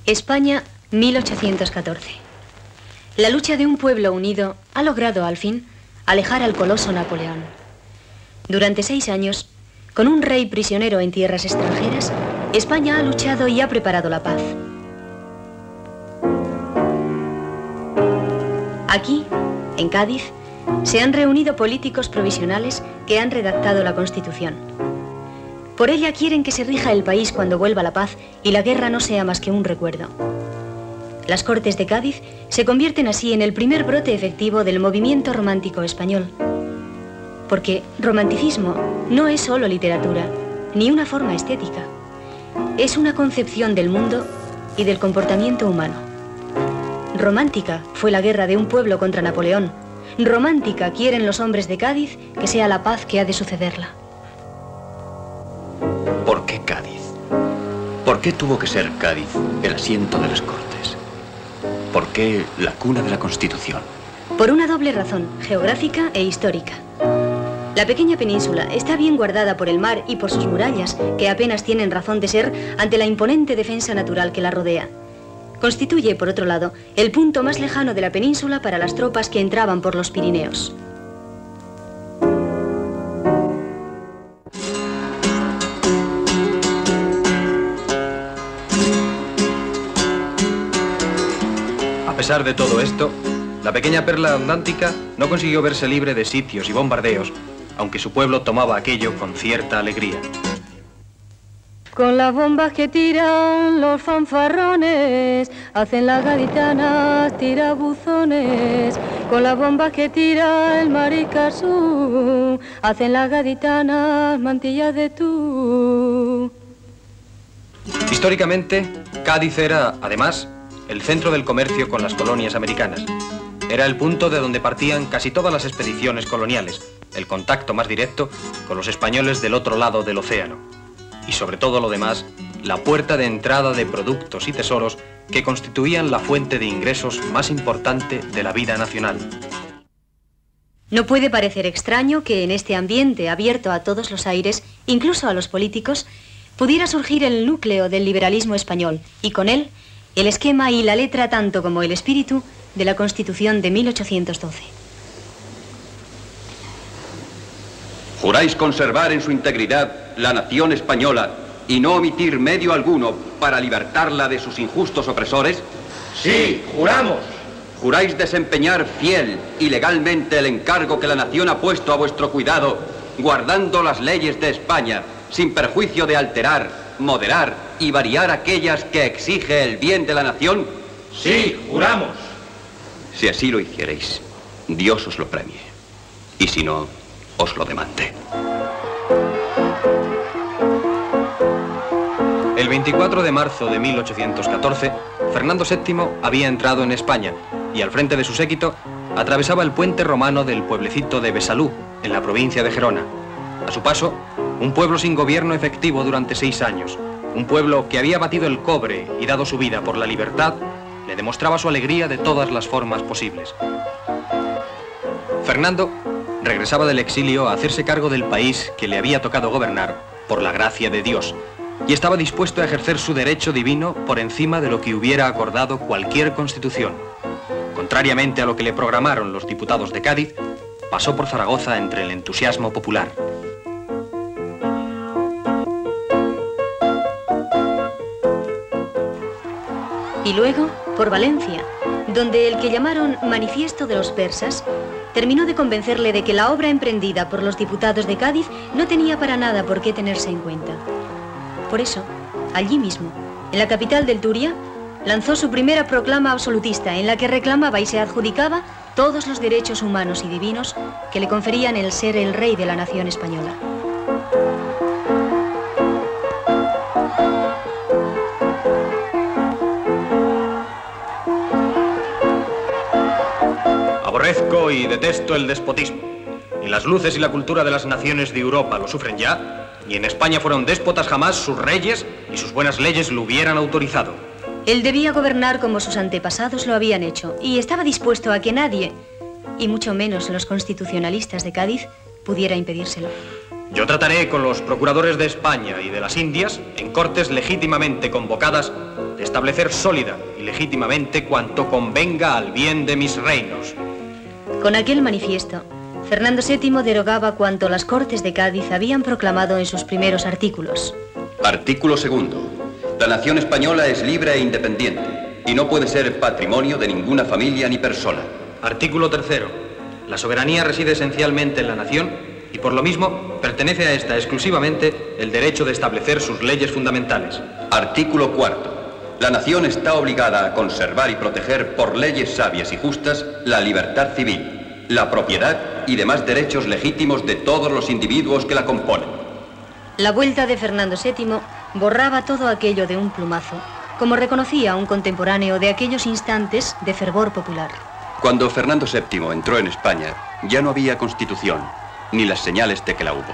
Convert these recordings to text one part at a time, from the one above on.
España, 1814. La lucha de un pueblo unido ha logrado, al fin, alejar al coloso Napoleón. Durante 6 años, con un rey prisionero en tierras extranjeras, España ha luchado y ha preparado la paz. Aquí, en Cádiz, se han reunido políticos provisionales que han redactado la Constitución. Por ella quieren que se rija el país cuando vuelva la paz y la guerra no sea más que un recuerdo. Las Cortes de Cádiz se convierten así en el primer brote efectivo del movimiento romántico español. Porque romanticismo no es solo literatura, ni una forma estética. Es una concepción del mundo y del comportamiento humano. Romántica fue la guerra de un pueblo contra Napoleón. Romántica quieren los hombres de Cádiz que sea la paz que ha de sucederla. ¿Por qué Cádiz? ¿Por qué tuvo que ser Cádiz el asiento de las Cortes? ¿Por qué la cuna de la Constitución? Por una doble razón, geográfica e histórica. La pequeña península está bien guardada por el mar y por sus murallas, que apenas tienen razón de ser ante la imponente defensa natural que la rodea. Constituye, por otro lado, el punto más lejano de la península para las tropas que entraban por los Pirineos. A pesar de todo esto, la pequeña perla atlántica no consiguió verse libre de sitios y bombardeos, aunque su pueblo tomaba aquello con cierta alegría. Con las bombas que tiran los fanfarrones, hacen las gaditanas tirabuzones. Con las bombas que tira el maricasú, hacen las gaditanas mantillas de tú. Históricamente, Cádiz era, además, el centro del comercio con las colonias americanas. Era el punto de donde partían casi todas las expediciones coloniales, el contacto más directo con los españoles del otro lado del océano. Y sobre todo lo demás, la puerta de entrada de productos y tesoros que constituían la fuente de ingresos más importante de la vida nacional. No puede parecer extraño que en este ambiente abierto a todos los aires, incluso a los políticos, pudiera surgir el núcleo del liberalismo español y con él el esquema y la letra tanto como el espíritu de la Constitución de 1812. ¿Juráis conservar en su integridad la nación española y no omitir medio alguno para libertarla de sus injustos opresores? Sí, juramos. ¿Juráis desempeñar fiel y legalmente el encargo que la nación ha puesto a vuestro cuidado, guardando las leyes de España, sin perjuicio de alterar, moderar y variar aquellas que exige el bien de la nación? Sí, juramos. Si así lo hicierais, Dios os lo premie. Y si no, os lo demande. El 24 de marzo de 1814, Fernando VII había entrado en España y al frente de su séquito atravesaba el puente romano del pueblecito de Besalú, en la provincia de Gerona. A su paso, un pueblo sin gobierno efectivo durante 6 años, un pueblo que había batido el cobre y dado su vida por la libertad, le demostraba su alegría de todas las formas posibles. Fernando regresaba del exilio a hacerse cargo del país que le había tocado gobernar por la gracia de Dios y estaba dispuesto a ejercer su derecho divino por encima de lo que hubiera acordado cualquier constitución. Contrariamente a lo que le programaron los diputados de Cádiz, pasó por Zaragoza entre el entusiasmo popular. Y luego, por Valencia, donde el que llamaron Manifiesto de los Persas terminó de convencerle de que la obra emprendida por los diputados de Cádiz no tenía para nada por qué tenerse en cuenta. Por eso, allí mismo, en la capital del Turia, lanzó su primera proclama absolutista en la que reclamaba y se adjudicaba todos los derechos humanos y divinos que le conferían el ser el rey de la nación española. Aborrezco y detesto el despotismo. Ni las luces y la cultura de las naciones de Europa lo sufren ya, ni en España fueron déspotas jamás sus reyes, ni sus buenas leyes lo hubieran autorizado. Él debía gobernar como sus antepasados lo habían hecho, y estaba dispuesto a que nadie, y mucho menos los constitucionalistas de Cádiz, pudiera impedírselo. Yo trataré con los procuradores de España y de las Indias, en cortes legítimamente convocadas, de establecer sólida y legítimamente cuanto convenga al bien de mis reinos. Con aquel manifiesto, Fernando VII derogaba cuanto las Cortes de Cádiz habían proclamado en sus primeros artículos. Artículo 2. La nación española es libre e independiente y no puede ser patrimonio de ninguna familia ni persona. Artículo 3. La soberanía reside esencialmente en la nación y por lo mismo pertenece a esta exclusivamente el derecho de establecer sus leyes fundamentales. Artículo 4. La nación está obligada a conservar y proteger por leyes sabias y justas la libertad civil, la propiedad y demás derechos legítimos de todos los individuos que la componen. La vuelta de Fernando VII borraba todo aquello de un plumazo, como reconocía un contemporáneo de aquellos instantes de fervor popular. Cuando Fernando VII entró en España, ya no había constitución, ni las señales de que la hubo.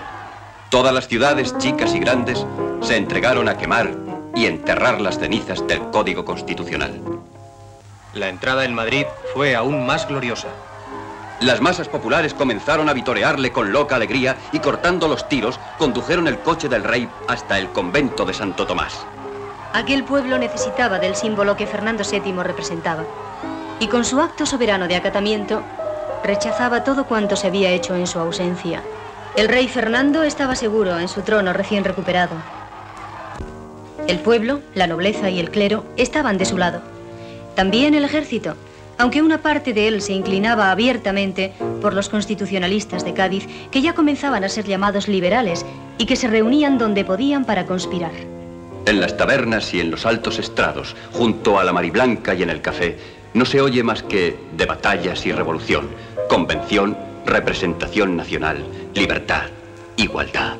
Todas las ciudades, chicas y grandes, se entregaron a quemar y enterrar las cenizas del Código Constitucional. La entrada en Madrid fue aún más gloriosa. Las masas populares comenzaron a vitorearle con loca alegría y cortando los tiros, condujeron el coche del rey hasta el convento de Santo Tomás. Aquel pueblo necesitaba del símbolo que Fernando VII representaba, y con su acto soberano de acatamiento, rechazaba todo cuanto se había hecho en su ausencia. El rey Fernando estaba seguro en su trono recién recuperado. El pueblo, la nobleza y el clero estaban de su lado. También el ejército, aunque una parte de él se inclinaba abiertamente por los constitucionalistas de Cádiz, que ya comenzaban a ser llamados liberales y que se reunían donde podían para conspirar. En las tabernas y en los altos estrados, junto a la Mariblanca y en el café, no se oye más que de batallas y revolución, convención, representación nacional, libertad, igualdad.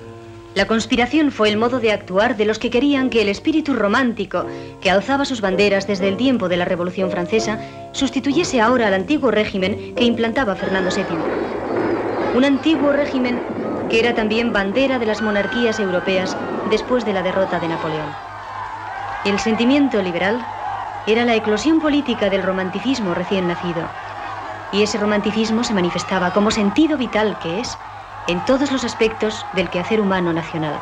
La conspiración fue el modo de actuar de los que querían que el espíritu romántico, que alzaba sus banderas desde el tiempo de la Revolución Francesa, sustituyese ahora al antiguo régimen que implantaba Fernando VII. Un antiguo régimen que era también bandera de las monarquías europeas después de la derrota de Napoleón. El sentimiento liberal era la eclosión política del romanticismo recién nacido, y ese romanticismo se manifestaba como sentido vital que es en todos los aspectos del quehacer humano nacional.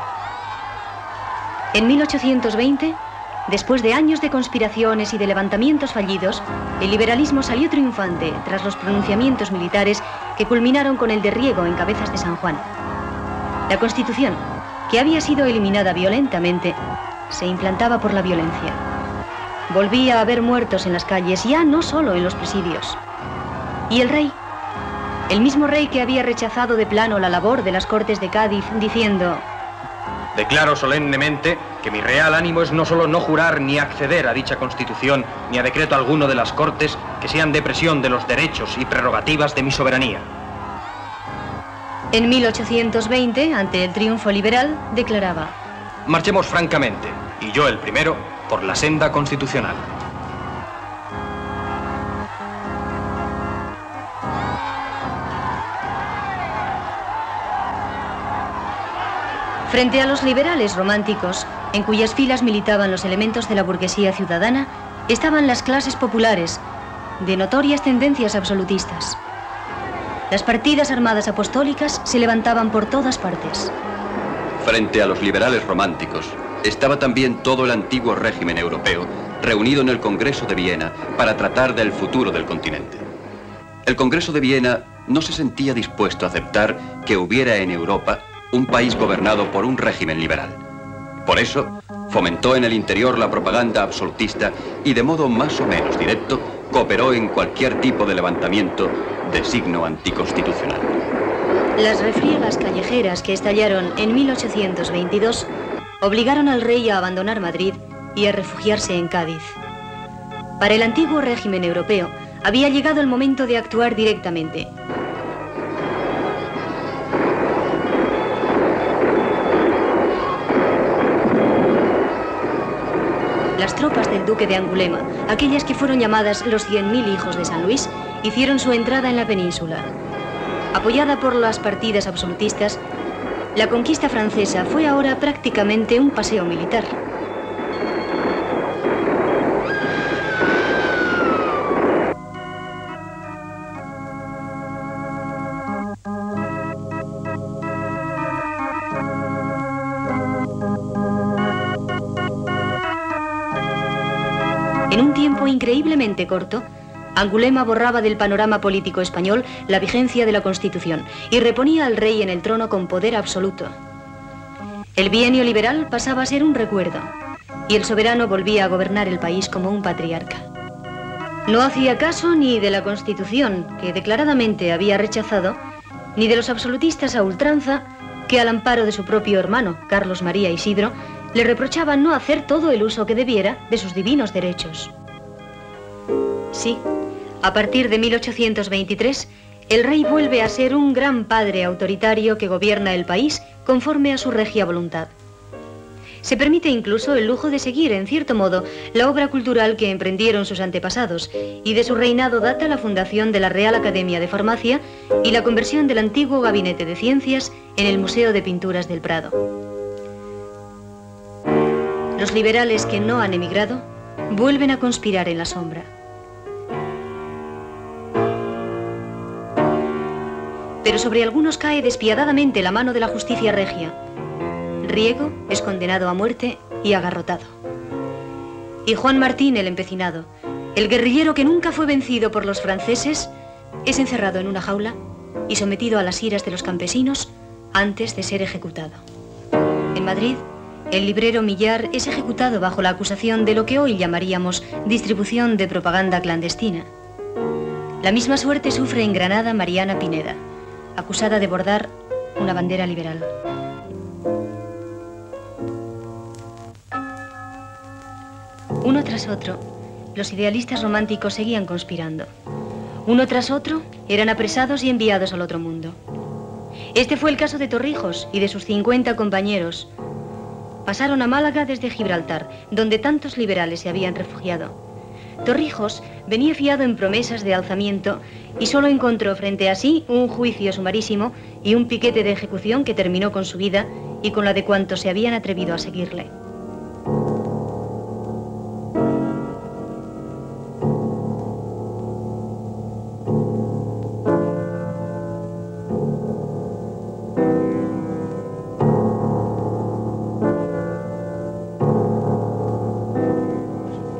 En 1820, después de años de conspiraciones y de levantamientos fallidos, el liberalismo salió triunfante tras los pronunciamientos militares que culminaron con el de Riego en Cabezas de San Juan. La Constitución, que había sido eliminada violentamente, se implantaba por la violencia. Volvía a haber muertos en las calles, ya no solo en los presidios. Y el rey, el mismo rey que había rechazado de plano la labor de las Cortes de Cádiz, diciendo: declaro solemnemente que mi real ánimo es no solo no jurar ni acceder a dicha Constitución ni a decreto alguno de las Cortes que sean depresión de los derechos y prerrogativas de mi soberanía. En 1820, ante el triunfo liberal, declaraba: marchemos francamente, y yo el primero, por la senda constitucional. Frente a los liberales románticos, en cuyas filas militaban los elementos de la burguesía ciudadana, estaban las clases populares, de notorias tendencias absolutistas. Las partidas armadas apostólicas se levantaban por todas partes. Frente a los liberales románticos, estaba también todo el antiguo régimen europeo reunido en el Congreso de Viena para tratar del futuro del continente. El Congreso de Viena no se sentía dispuesto a aceptar que hubiera en Europa un país gobernado por un régimen liberal. Por eso, fomentó en el interior la propaganda absolutista y de modo más o menos directo cooperó en cualquier tipo de levantamiento de signo anticonstitucional. Las refriegas callejeras que estallaron en 1822 obligaron al rey a abandonar Madrid y a refugiarse en Cádiz. Para el antiguo régimen europeo había llegado el momento de actuar directamente. Las tropas del duque de Angulema, aquellas que fueron llamadas los 100.000 hijos de San Luis, hicieron su entrada en la península. Apoyada por las partidas absolutistas, la conquista francesa fue ahora prácticamente un paseo militar. En un tiempo increíblemente corto, Angulema borraba del panorama político español la vigencia de la Constitución y reponía al rey en el trono con poder absoluto. El bienio liberal pasaba a ser un recuerdo y el soberano volvía a gobernar el país como un patriarca. No hacía caso ni de la Constitución, que declaradamente había rechazado, ni de los absolutistas a ultranza, que al amparo de su propio hermano, Carlos María Isidro, le reprochaban no hacer todo el uso que debiera de sus divinos derechos. Sí, a partir de 1823, el rey vuelve a ser un gran padre autoritario que gobierna el país conforme a su regia voluntad. Se permite incluso el lujo de seguir, en cierto modo, la obra cultural que emprendieron sus antepasados, y de su reinado data la fundación de la Real Academia de Farmacia y la conversión del antiguo Gabinete de Ciencias en el Museo de Pinturas del Prado. Los liberales que no han emigrado vuelven a conspirar en la sombra. Pero sobre algunos cae despiadadamente la mano de la justicia regia. Riego es condenado a muerte y agarrotado. Y Juan Martín el Empecinado, el guerrillero que nunca fue vencido por los franceses, es encerrado en una jaula y sometido a las iras de los campesinos antes de ser ejecutado. En Madrid, el librero Millar es ejecutado bajo la acusación de lo que hoy llamaríamos distribución de propaganda clandestina. La misma suerte sufre en Granada Mariana Pineda, acusada de bordar una bandera liberal. Uno tras otro, los idealistas románticos seguían conspirando. Uno tras otro, eran apresados y enviados al otro mundo. Este fue el caso de Torrijos y de sus 50 compañeros. Pasaron a Málaga desde Gibraltar, donde tantos liberales se habían refugiado. Torrijos venía fiado en promesas de alzamiento y solo encontró frente a sí un juicio sumarísimo y un piquete de ejecución que terminó con su vida y con la de cuantos se habían atrevido a seguirle.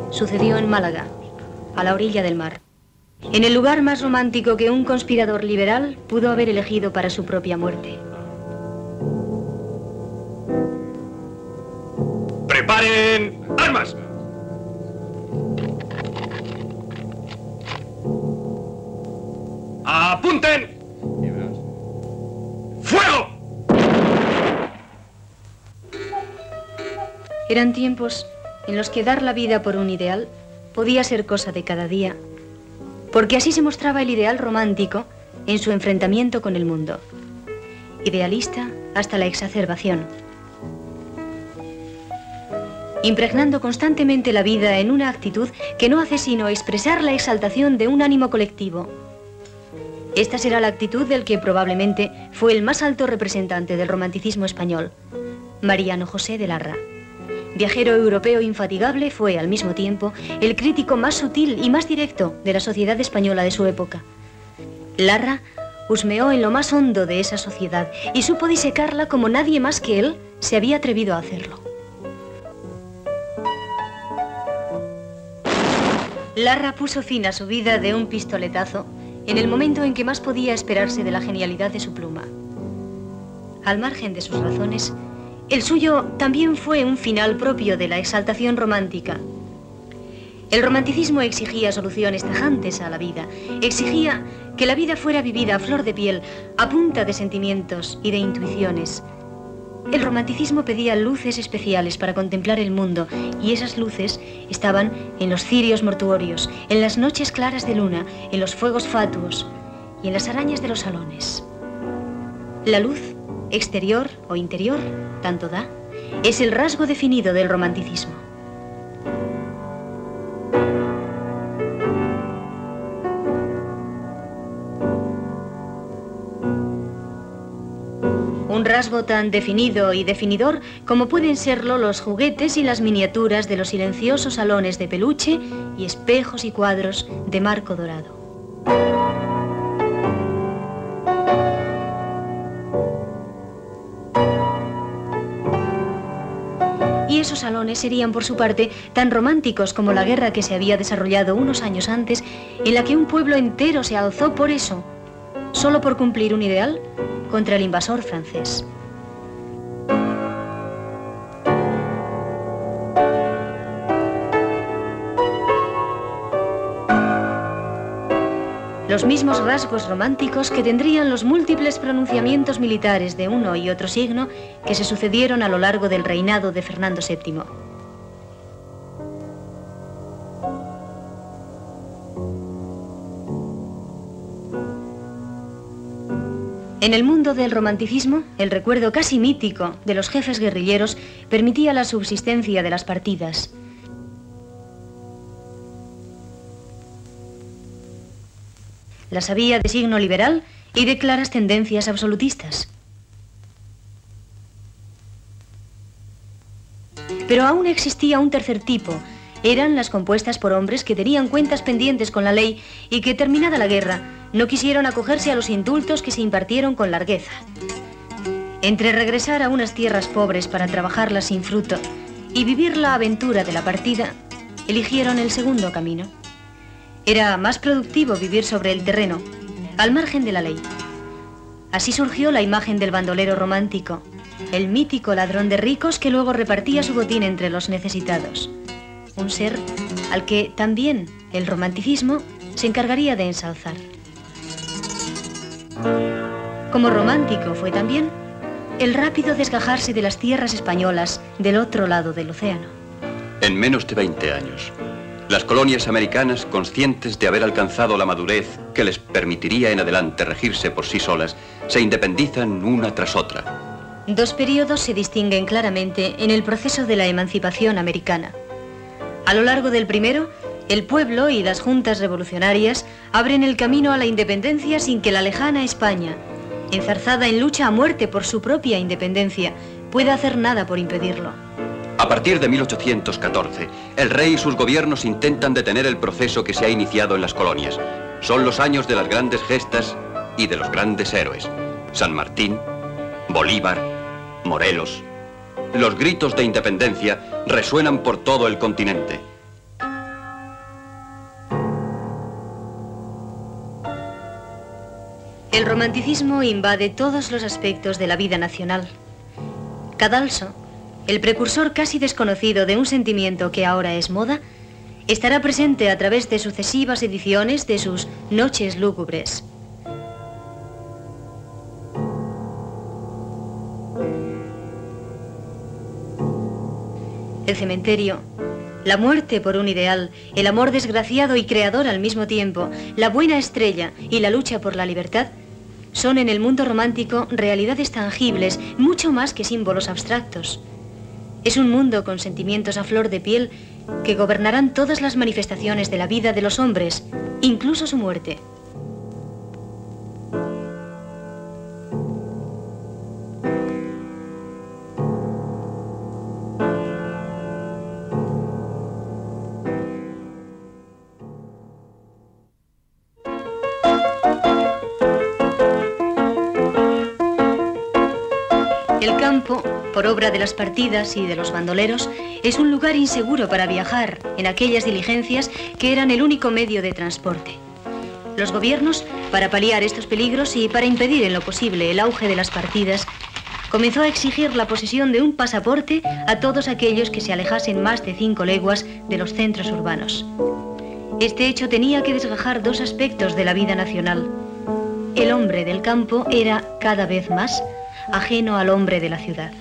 Sucedió en Málaga, a la orilla del mar, en el lugar más romántico que un conspirador liberal pudo haber elegido para su propia muerte. ¡Preparen armas! ¡Apunten! ¡Fuego! Eran tiempos en los que dar la vida por un ideal podía ser cosa de cada día, porque así se mostraba el ideal romántico en su enfrentamiento con el mundo, idealista hasta la exacerbación, impregnando constantemente la vida en una actitud que no hace sino expresar la exaltación de un ánimo colectivo. Esta será la actitud del que probablemente fue el más alto representante del romanticismo español, Mariano José de Larra. Viajero europeo infatigable, fue al mismo tiempo el crítico más sutil y más directo de la sociedad española de su época. Larra husmeó en lo más hondo de esa sociedad y supo disecarla como nadie más que él se había atrevido a hacerlo. Larra puso fin a su vida de un pistoletazo en el momento en que más podía esperarse de la genialidad de su pluma. Al margen de sus razones, el suyo también fue un final propio de la exaltación romántica. El romanticismo exigía soluciones tajantes a la vida, exigía que la vida fuera vivida a flor de piel, a punta de sentimientos y de intuiciones. El romanticismo pedía luces especiales para contemplar el mundo, y esas luces estaban en los cirios mortuorios, en las noches claras de luna, en los fuegos fatuos y en las arañas de los salones. La luz, exterior o interior, tanto da, es el rasgo definido del romanticismo. Un rasgo tan definido y definidor como pueden serlo los juguetes y las miniaturas de los silenciosos salones de peluche y espejos y cuadros de marco dorado. Y Y esos salones serían, por su parte, tan románticos como la guerra que se había desarrollado unos años antes, en la que un pueblo entero se alzó por eso, solo por cumplir un ideal, contra el invasor francés. Los mismos rasgos románticos que tendrían los múltiples pronunciamientos militares de uno y otro signo que se sucedieron a lo largo del reinado de Fernando VII. En el mundo del romanticismo, el recuerdo casi mítico de los jefes guerrilleros permitía la subsistencia de las partidas. Las había de signo liberal y de claras tendencias absolutistas. Pero aún existía un tercer tipo. Eran las compuestas por hombres que tenían cuentas pendientes con la ley y que, terminada la guerra, no quisieron acogerse a los indultos que se impartieron con largueza. Entre regresar a unas tierras pobres para trabajarlas sin fruto y vivir la aventura de la partida, eligieron el segundo camino. Era más productivo vivir sobre el terreno, al margen de la ley. Así surgió la imagen del bandolero romántico, el mítico ladrón de ricos que luego repartía su botín entre los necesitados. Un ser al que también el romanticismo se encargaría de ensalzar. Como romántico fue también el rápido desgajarse de las tierras españolas del otro lado del océano. En menos de 20 años, las colonias americanas, conscientes de haber alcanzado la madurez que les permitiría en adelante regirse por sí solas, se independizan una tras otra. Dos periodos se distinguen claramente en el proceso de la emancipación americana. A lo largo del primero, el pueblo y las juntas revolucionarias abren el camino a la independencia sin que la lejana España, enzarzada en lucha a muerte por su propia independencia, pueda hacer nada por impedirlo. A partir de 1814, el rey y sus gobiernos intentan detener el proceso que se ha iniciado en las colonias. Son los años de las grandes gestas y de los grandes héroes. San Martín, Bolívar, Morelos. Los gritos de independencia resuenan por todo el continente. El romanticismo invade todos los aspectos de la vida nacional. Cadalso, el precursor casi desconocido de un sentimiento que ahora es moda, estará presente a través de sucesivas ediciones de sus Noches lúgubres. El cementerio, la muerte por un ideal, el amor desgraciado y creador al mismo tiempo, la buena estrella y la lucha por la libertad, son en el mundo romántico realidades tangibles, mucho más que símbolos abstractos. Es un mundo con sentimientos a flor de piel que gobernarán todas las manifestaciones de la vida de los hombres, incluso su muerte. El campo, por obra de las partidas y de los bandoleros, es un lugar inseguro para viajar en aquellas diligencias que eran el único medio de transporte. Los gobiernos, para paliar estos peligros y para impedir en lo posible el auge de las partidas, comenzó a exigir la posesión de un pasaporte a todos aquellos que se alejasen más de 5 leguas de los centros urbanos. Este hecho tenía que desgajar dos aspectos de la vida nacional. El hombre del campo era, cada vez más, ajeno al hombre de la ciudad.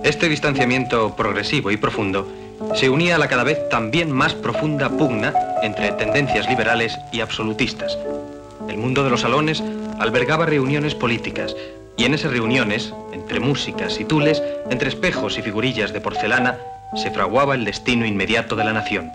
Este distanciamiento progresivo y profundo se unía a la cada vez también más profunda pugna entre tendencias liberales y absolutistas. El mundo de los salones albergaba reuniones políticas, y en esas reuniones, entre músicas y tules, entre espejos y figurillas de porcelana, se fraguaba el destino inmediato de la nación.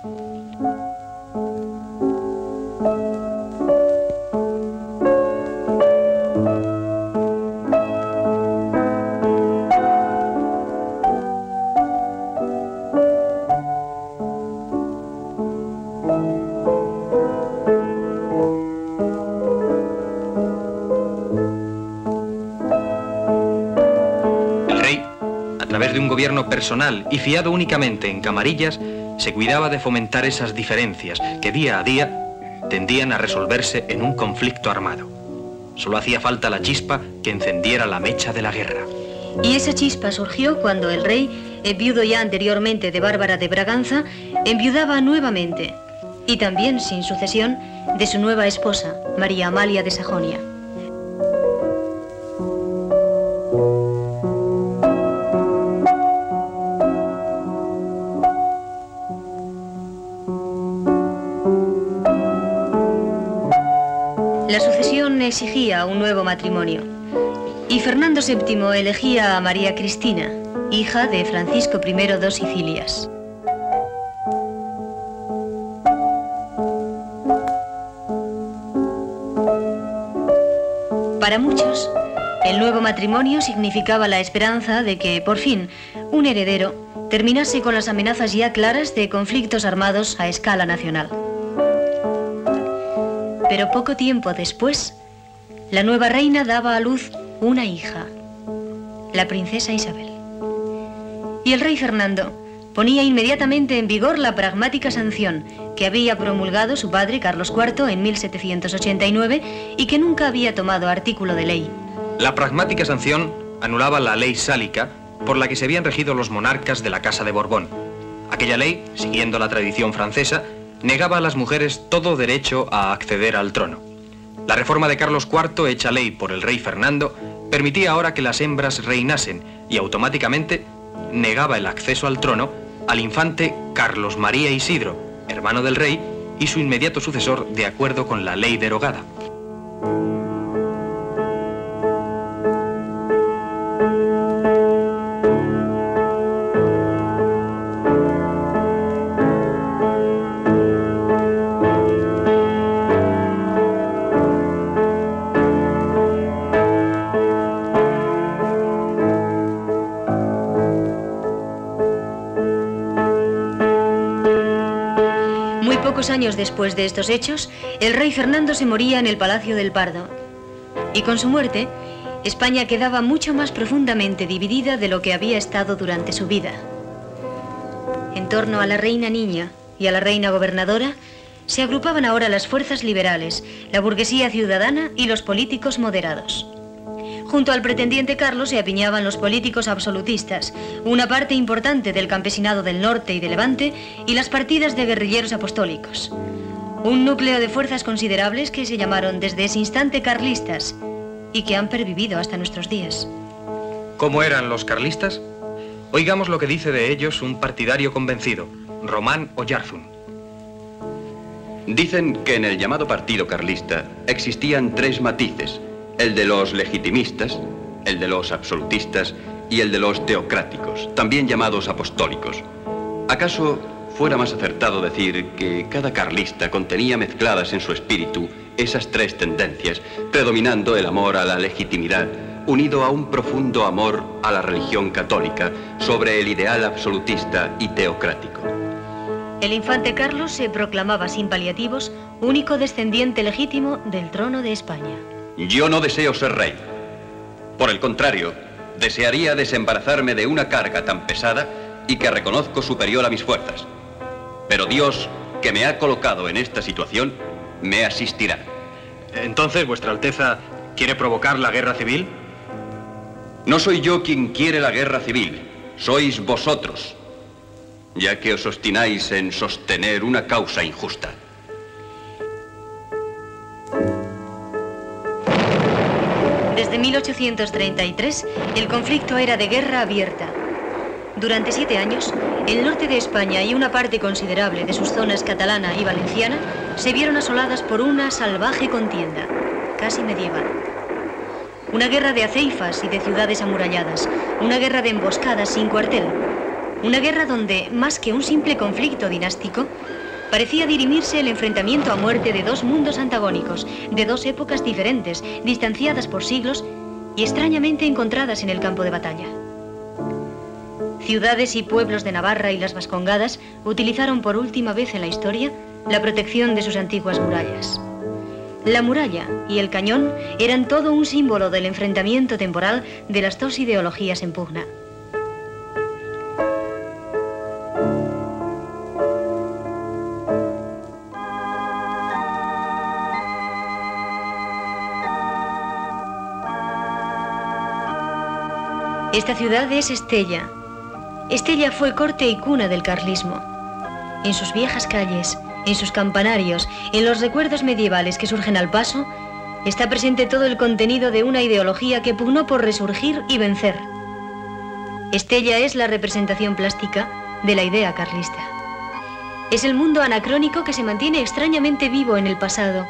A través de un gobierno personal y fiado únicamente en camarillas, se cuidaba de fomentar esas diferencias que día a día tendían a resolverse en un conflicto armado. Solo hacía falta la chispa que encendiera la mecha de la guerra. Y esa chispa surgió cuando el rey, viudo ya anteriormente de Bárbara de Braganza, enviudaba nuevamente, y también sin sucesión, de su nueva esposa, María Amalia de Sajonia. La sucesión exigía un nuevo matrimonio, y Fernando VII elegía a María Cristina, hija de Francisco I dos Sicilias. Para muchos, el nuevo matrimonio significaba la esperanza de que, por fin, un heredero terminase con las amenazas ya claras de conflictos armados a escala nacional. Pero poco tiempo después, la nueva reina daba a luz una hija, la princesa Isabel. Y el rey Fernando ponía inmediatamente en vigor la pragmática sanción que había promulgado su padre Carlos IV en 1789 y que nunca había tomado artículo de ley. La pragmática sanción anulaba la ley sálica por la que se habían regido los monarcas de la Casa de Borbón. Aquella ley, siguiendo la tradición francesa, negaba a las mujeres todo derecho a acceder al trono. La reforma de Carlos IV, hecha ley por el rey Fernando, permitía ahora que las hembras reinasen y automáticamente negaba el acceso al trono al infante Carlos María Isidro, hermano del rey y su inmediato sucesor de acuerdo con la ley derogada. Pocos años después de estos hechos, el rey Fernando se moría en el Palacio del Pardo. Y con su muerte, España quedaba mucho más profundamente dividida de lo que había estado durante su vida. En torno a la reina niña y a la reina gobernadora, se agrupaban ahora las fuerzas liberales, la burguesía ciudadana y los políticos moderados. Junto al pretendiente Carlos se apiñaban los políticos absolutistas, una parte importante del campesinado del norte y de Levante y las partidas de guerrilleros apostólicos. Un núcleo de fuerzas considerables que se llamaron desde ese instante carlistas y que han pervivido hasta nuestros días. ¿Cómo eran los carlistas? Oigamos lo que dice de ellos un partidario convencido, Román Oyarzún. Dicen que en el llamado partido carlista existían tres matices: el de los legitimistas, el de los absolutistas y el de los teocráticos, también llamados apostólicos. ¿Acaso fuera más acertado decir que cada carlista contenía mezcladas en su espíritu esas tres tendencias, predominando el amor a la legitimidad, unido a un profundo amor a la religión católica, sobre el ideal absolutista y teocrático? El infante Carlos se proclamaba sin paliativos único descendiente legítimo del trono de España. Yo no deseo ser rey. Por el contrario, desearía desembarazarme de una carga tan pesada y que reconozco superior a mis fuerzas. Pero Dios, que me ha colocado en esta situación, me asistirá. Entonces, ¿Vuestra Alteza quiere provocar la guerra civil? No soy yo quien quiere la guerra civil, sois vosotros, ya que os obstináis en sostener una causa injusta. Desde 1833, el conflicto era de guerra abierta. Durante 7 años, el norte de España y una parte considerable de sus zonas catalana y valenciana se vieron asoladas por una salvaje contienda, casi medieval. Una guerra de aceifas y de ciudades amuralladas, una guerra de emboscadas sin cuartel, una guerra donde, más que un simple conflicto dinástico, parecía dirimirse el enfrentamiento a muerte de dos mundos antagónicos, de dos épocas diferentes, distanciadas por siglos y extrañamente encontradas en el campo de batalla. Ciudades y pueblos de Navarra y las Vascongadas utilizaron por última vez en la historia la protección de sus antiguas murallas. La muralla y el cañón eran todo un símbolo del enfrentamiento temporal de las dos ideologías en pugna. Esta ciudad es Estella. Estella fue corte y cuna del carlismo. En sus viejas calles, en sus campanarios, en los recuerdos medievales que surgen al paso, está presente todo el contenido de una ideología que pugnó por resurgir y vencer. Estella es la representación plástica de la idea carlista. Es el mundo anacrónico que se mantiene extrañamente vivo en el pasado,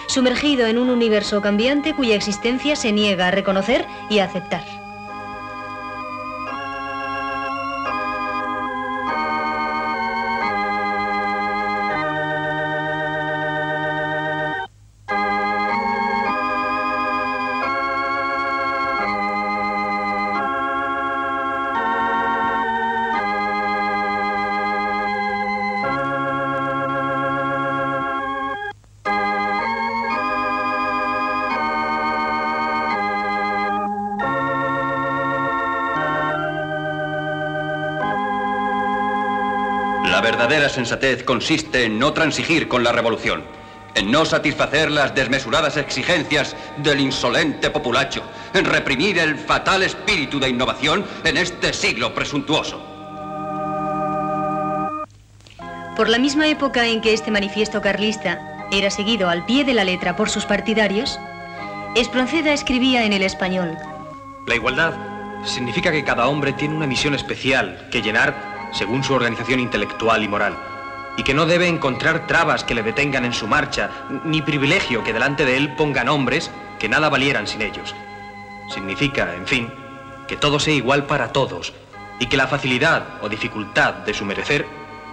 sumergido en un universo cambiante cuya existencia se niega a reconocer y a aceptar. La verdadera sensatez consiste en no transigir con la revolución, en no satisfacer las desmesuradas exigencias del insolente populacho, en reprimir el fatal espíritu de innovación en este siglo presuntuoso. Por la misma época en que este manifiesto carlista era seguido al pie de la letra por sus partidarios, Espronceda escribía en El Español: La igualdad significa que cada hombre tiene una misión especial que llenar según su organización intelectual y moral, y que no debe encontrar trabas que le detengan en su marcha, ni privilegio que delante de él pongan hombres que nada valieran sin ellos. Significa, en fin, que todo sea igual para todos, y que la facilidad o dificultad de su merecer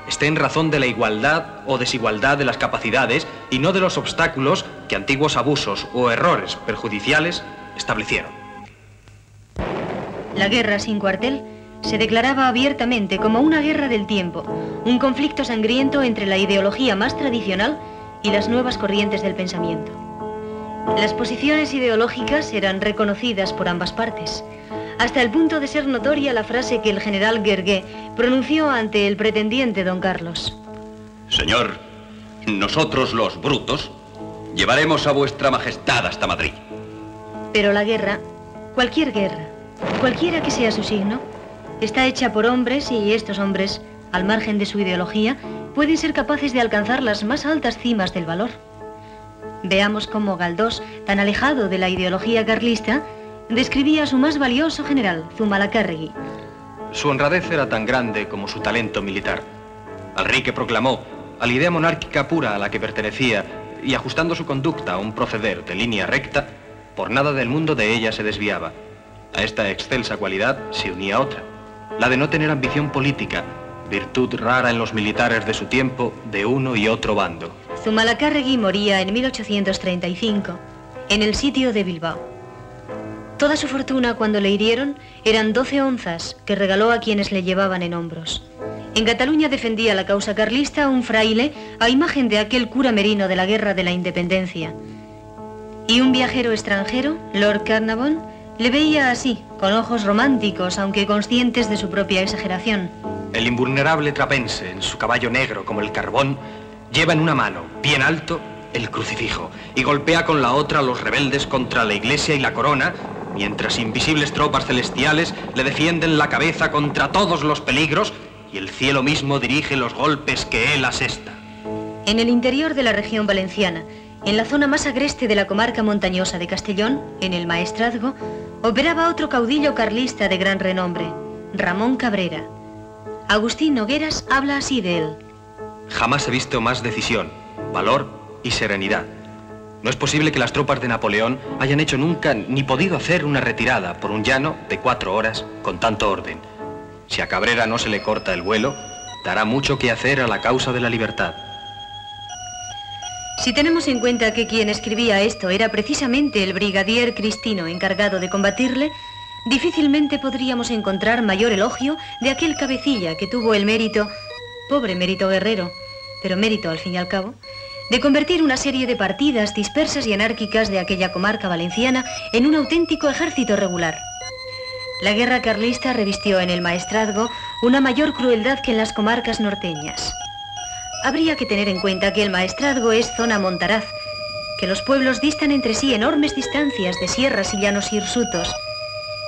esté en razón de la igualdad o desigualdad de las capacidades y no de los obstáculos que antiguos abusos o errores perjudiciales establecieron. La guerra sin cuartel se declaraba abiertamente como una guerra del tiempo, un conflicto sangriento entre la ideología más tradicional y las nuevas corrientes del pensamiento. Las posiciones ideológicas eran reconocidas por ambas partes, hasta el punto de ser notoria la frase que el general Guergué pronunció ante el pretendiente don Carlos. Señor, nosotros los brutos llevaremos a vuestra majestad hasta Madrid. Pero la guerra, cualquiera que sea su signo, está hecha por hombres y estos hombres, al margen de su ideología, pueden ser capaces de alcanzar las más altas cimas del valor. Veamos cómo Galdós, tan alejado de la ideología carlista, describía a su más valioso general, Zumalacárregui. Su honradez era tan grande como su talento militar. Al rey que proclamó, a la idea monárquica pura a la que pertenecía, y ajustando su conducta a un proceder de línea recta, por nada del mundo de ella se desviaba. A esta excelsa cualidad se unía otra, la de no tener ambición política, virtud rara en los militares de su tiempo, de uno y otro bando. Zumalacárregui moría en 1835, en el sitio de Bilbao. Toda su fortuna cuando le hirieron eran 12 onzas que regaló a quienes le llevaban en hombros. En Cataluña defendía la causa carlista un fraile a imagen de aquel cura merino de la Guerra de la Independencia. Y un viajero extranjero, Lord Carnarvon, le veía así, con ojos románticos, aunque conscientes de su propia exageración. El invulnerable trapense, en su caballo negro como el carbón, lleva en una mano, bien alto, el crucifijo, y golpea con la otra a los rebeldes contra la iglesia y la corona, mientras invisibles tropas celestiales le defienden la cabeza contra todos los peligros, y el cielo mismo dirige los golpes que él asesta. En el interior de la región valenciana, en la zona más agreste de la comarca montañosa de Castellón, en el Maestrazgo, operaba otro caudillo carlista de gran renombre, Ramón Cabrera. Agustín Nogueras habla así de él: Jamás he visto más decisión, valor y serenidad. No es posible que las tropas de Napoleón hayan hecho nunca ni podido hacer una retirada por un llano de 4 horas con tanto orden. Si a Cabrera no se le corta el vuelo, dará mucho que hacer a la causa de la libertad. Si tenemos en cuenta que quien escribía esto era precisamente el brigadier Cristino encargado de combatirle, difícilmente podríamos encontrar mayor elogio de aquel cabecilla que tuvo el mérito, pobre mérito guerrero, pero mérito al fin y al cabo, de convertir una serie de partidas dispersas y anárquicas de aquella comarca valenciana en un auténtico ejército regular. La guerra carlista revistió en el Maestrazgo una mayor crueldad que en las comarcas norteñas. Habría que tener en cuenta que el Maestrazgo es zona montaraz, que los pueblos distan entre sí enormes distancias de sierras y llanos hirsutos,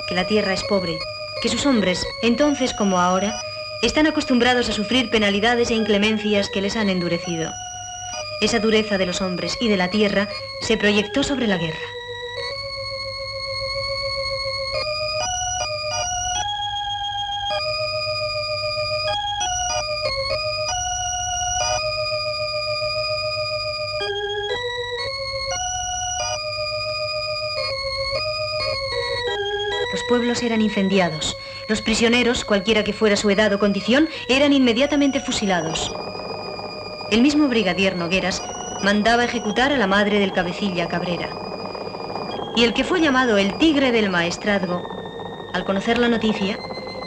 que la tierra es pobre, que sus hombres, entonces como ahora, están acostumbrados a sufrir penalidades e inclemencias que les han endurecido. Esa dureza de los hombres y de la tierra se proyectó sobre la guerra. Los pueblos eran incendiados. Los prisioneros, cualquiera que fuera su edad o condición, eran inmediatamente fusilados. El mismo brigadier Nogueras mandaba ejecutar a la madre del cabecilla Cabrera. Y el que fue llamado el Tigre del Maestrazgo, al conocer la noticia,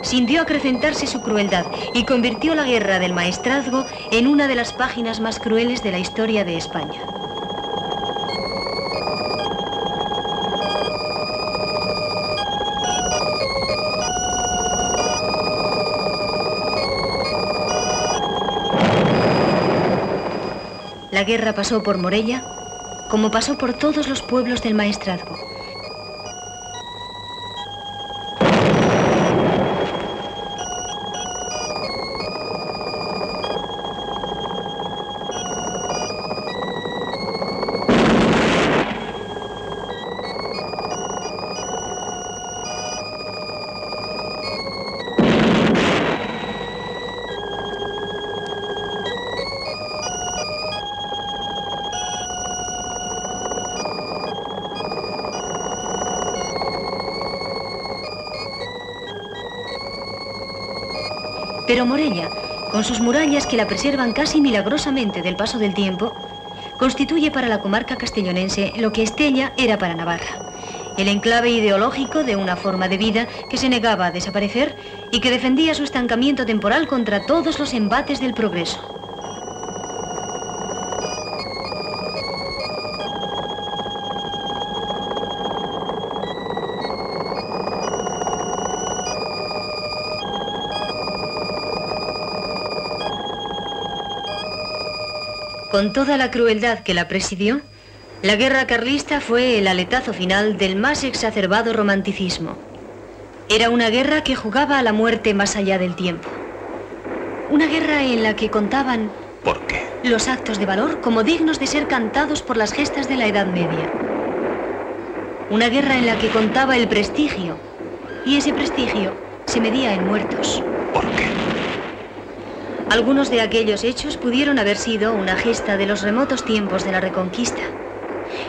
sintió acrecentarse su crueldad y convirtió la guerra del Maestrazgo en una de las páginas más crueles de la historia de España. La guerra pasó por Morella, como pasó por todos los pueblos del Maestrazgo. Pero Morella, con sus murallas que la preservan casi milagrosamente del paso del tiempo, constituye para la comarca castellonense lo que Estella era para Navarra, el enclave ideológico de una forma de vida que se negaba a desaparecer y que defendía su estancamiento temporal contra todos los embates del progreso. Con toda la crueldad que la presidió, la guerra carlista fue el aletazo final del más exacerbado romanticismo. Era una guerra que jugaba a la muerte más allá del tiempo. Una guerra en la que contaban ¿Por qué? los actos de valor como dignos de ser cantados por las gestas de la Edad Media. Una guerra en la que contaba el prestigio, y ese prestigio se medía en muertos. ¿Por qué? Algunos de aquellos hechos pudieron haber sido una gesta de los remotos tiempos de la Reconquista.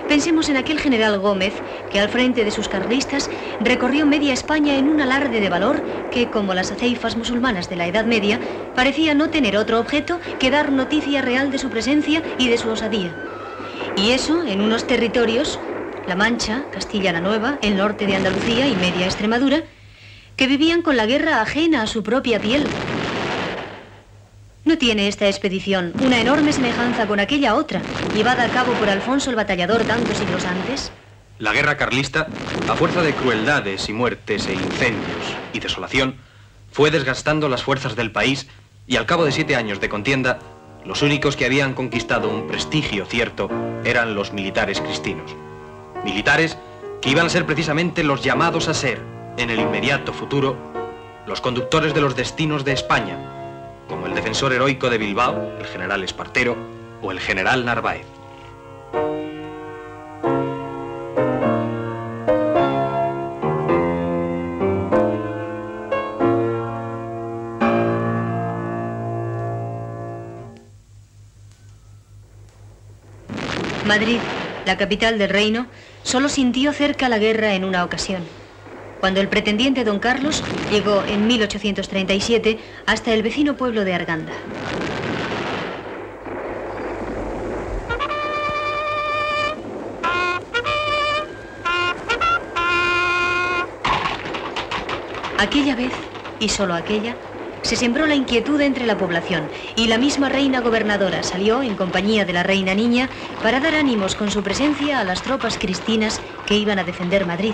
Pensemos en aquel general Gómez que al frente de sus carlistas recorrió media España en un alarde de valor que, como las aceifas musulmanas de la Edad Media, parecía no tener otro objeto que dar noticia real de su presencia y de su osadía. Y eso en unos territorios, La Mancha, Castilla la Nueva, el norte de Andalucía y media Extremadura, que vivían con la guerra ajena a su propia piel. ¿No tiene esta expedición una enorme semejanza con aquella otra, llevada a cabo por Alfonso el Batallador tantos siglos antes? La guerra carlista, a fuerza de crueldades y muertes e incendios y desolación, fue desgastando las fuerzas del país y al cabo de 7 años de contienda, los únicos que habían conquistado un prestigio cierto eran los militares cristinos. Militares que iban a ser precisamente los llamados a ser, en el inmediato futuro, los conductores de los destinos de España, como el defensor heroico de Bilbao, el general Espartero, o el general Narváez. Madrid, la capital del reino, solo sintió cerca la guerra en una ocasión, cuando el pretendiente don Carlos llegó en 1837 hasta el vecino pueblo de Arganda. Aquella vez, y solo aquella, se sembró la inquietud entre la población y la misma reina gobernadora salió en compañía de la reina niña para dar ánimos con su presencia a las tropas cristinas que iban a defender Madrid.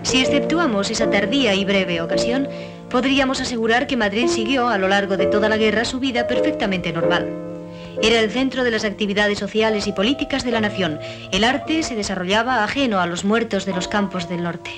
Si exceptuamos esa tardía y breve ocasión, podríamos asegurar que Madrid siguió a lo largo de toda la guerra su vida perfectamente normal. Era el centro de las actividades sociales y políticas de la nación. El arte se desarrollaba ajeno a los muertos de los campos del norte.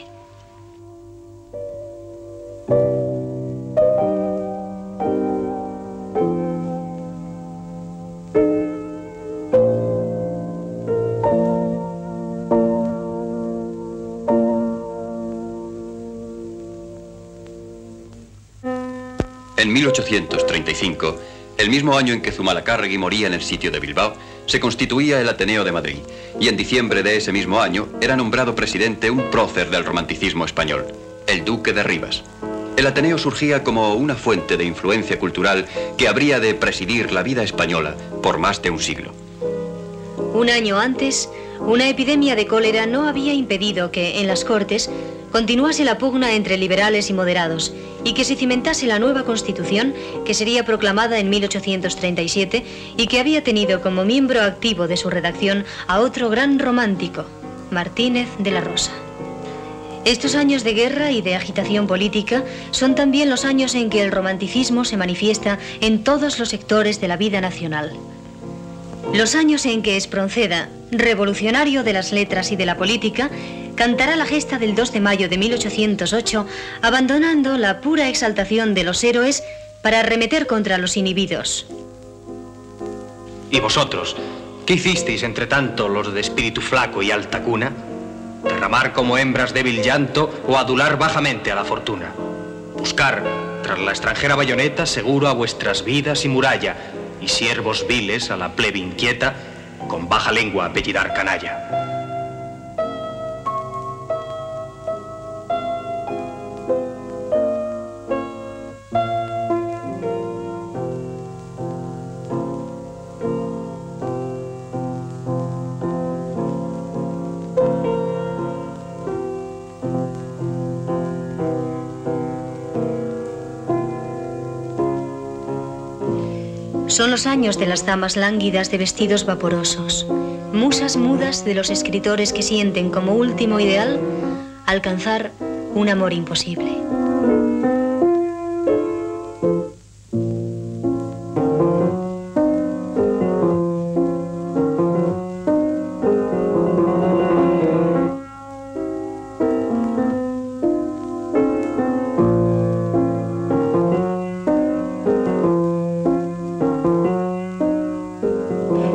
En 1835, el mismo año en que Zumalacárregui moría en el sitio de Bilbao, se constituía el Ateneo de Madrid, y en diciembre de ese mismo año era nombrado presidente un prócer del romanticismo español, el Duque de Rivas. El Ateneo surgía como una fuente de influencia cultural que habría de presidir la vida española por más de un siglo. Un año antes, una epidemia de cólera no había impedido que, en las Cortes, continuase la pugna entre liberales y moderados y que se cimentase la nueva Constitución que sería proclamada en 1837 y que había tenido como miembro activo de su redacción a otro gran romántico, Martínez de la Rosa. Estos años de guerra y de agitación política son también los años en que el romanticismo se manifiesta en todos los sectores de la vida nacional. Los años en que Espronceda, revolucionario de las letras y de la política, cantará la gesta del 2 de mayo de 1808, abandonando la pura exaltación de los héroes para arremeter contra los inhibidos. ¿Y vosotros? ¿Qué hicisteis entre tanto los de espíritu flaco y alta cuna? ¿Derramar como hembras débil llanto o adular bajamente a la fortuna? Buscar, tras la extranjera bayoneta, seguro a vuestras vidas y muralla, y siervos viles a la plebe inquieta, con baja lengua apellidar canalla. Son los años de las damas lánguidas de vestidos vaporosos, musas mudas de los escritores que sienten como último ideal alcanzar un amor imposible.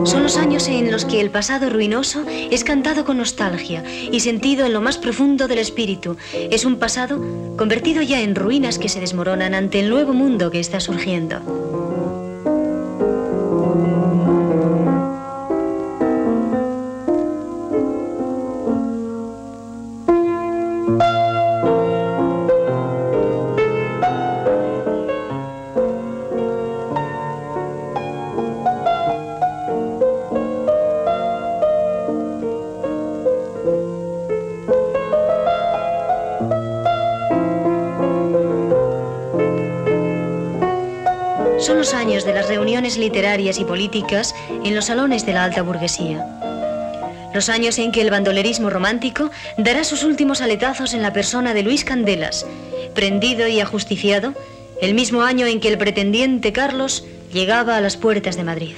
Son los años en los que el pasado ruinoso es cantado con nostalgia y sentido en lo más profundo del espíritu. Es un pasado convertido ya en ruinas que se desmoronan ante el nuevo mundo que está surgiendo. Son los años de las reuniones literarias y políticas en los salones de la alta burguesía. Los años en que el bandolerismo romántico dará sus últimos aletazos en la persona de Luis Candelas, prendido y ajusticiado, el mismo año en que el pretendiente Carlos llegaba a las puertas de Madrid.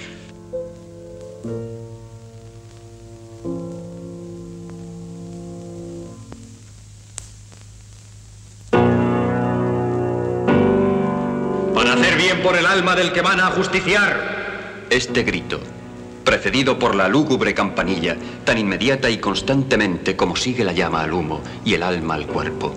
Por el alma del que van a ajusticiar. Este grito, precedido por la lúgubre campanilla, tan inmediata y constantemente como sigue la llama al humo y el alma al cuerpo.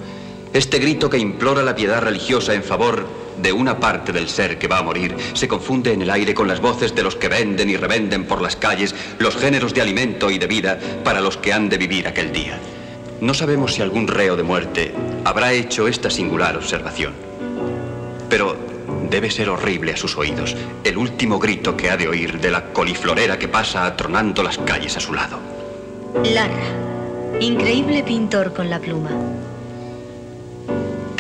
Este grito que implora la piedad religiosa en favor de una parte del ser que va a morir, se confunde en el aire con las voces de los que venden y revenden por las calles los géneros de alimento y de vida para los que han de vivir aquel día. No sabemos si algún reo de muerte habrá hecho esta singular observación, pero debe ser horrible a sus oídos el último grito que ha de oír de la coliflorera que pasa atronando las calles a su lado. Larra, increíble pintor con la pluma.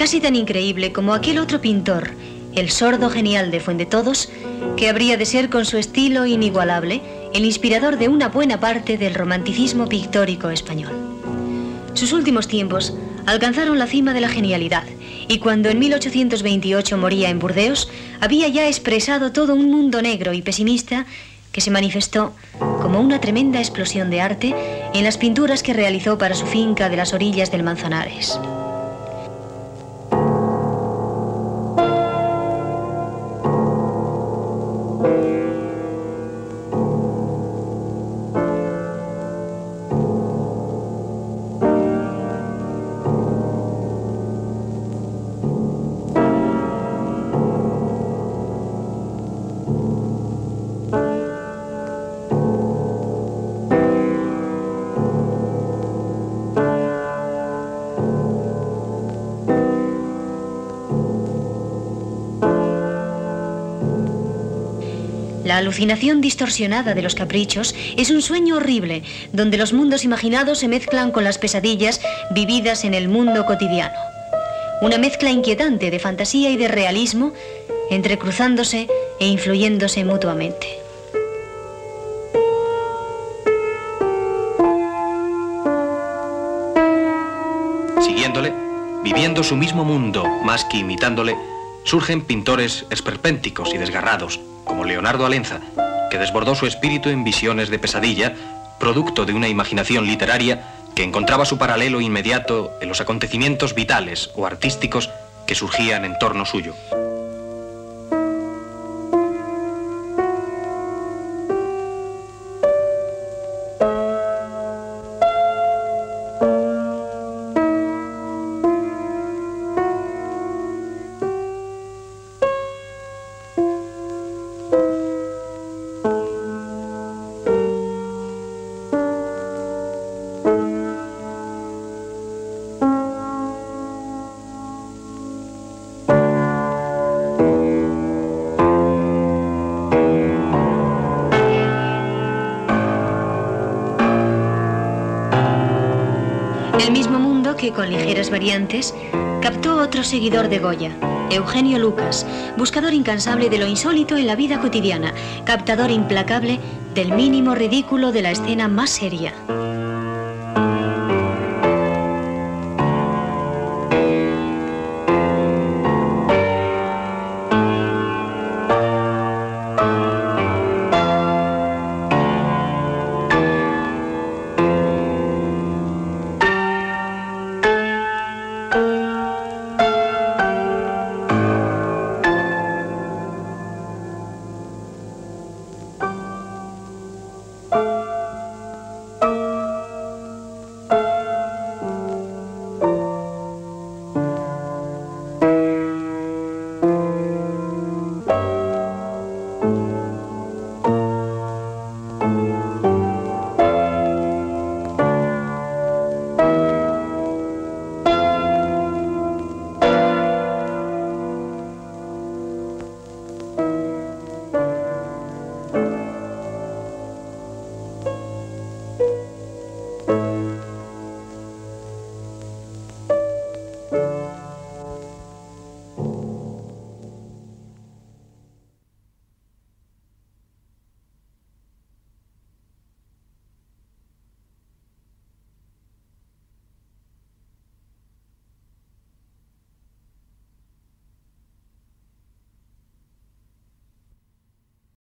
casi tan increíble como aquel otro pintor, el sordo genial de Fuendetodos, que habría de ser con su estilo inigualable el inspirador de una buena parte del romanticismo pictórico español. Sus últimos tiempos alcanzaron la cima de la genialidad, y cuando en 1828 moría en Burdeos, había ya expresado todo un mundo negro y pesimista que se manifestó como una tremenda explosión de arte en las pinturas que realizó para su finca de las orillas del Manzanares. La alucinación distorsionada de los caprichos es un sueño horrible, donde los mundos imaginados se mezclan con las pesadillas vividas en el mundo cotidiano. Una mezcla inquietante de fantasía y de realismo, entrecruzándose e influyéndose mutuamente. Siguiéndole, viviendo su mismo mundo más que imitándole, surgen pintores esperpénticos y desgarrados, como Leonardo Alenza, que desbordó su espíritu en visiones de pesadilla, producto de una imaginación literaria que encontraba su paralelo inmediato en los acontecimientos vitales o artísticos que surgían en torno suyo. El mismo mundo que, con ligeras variantes, captó otro seguidor de Goya, Eugenio Lucas, buscador incansable de lo insólito en la vida cotidiana, captador implacable del mínimo ridículo de la escena más seria.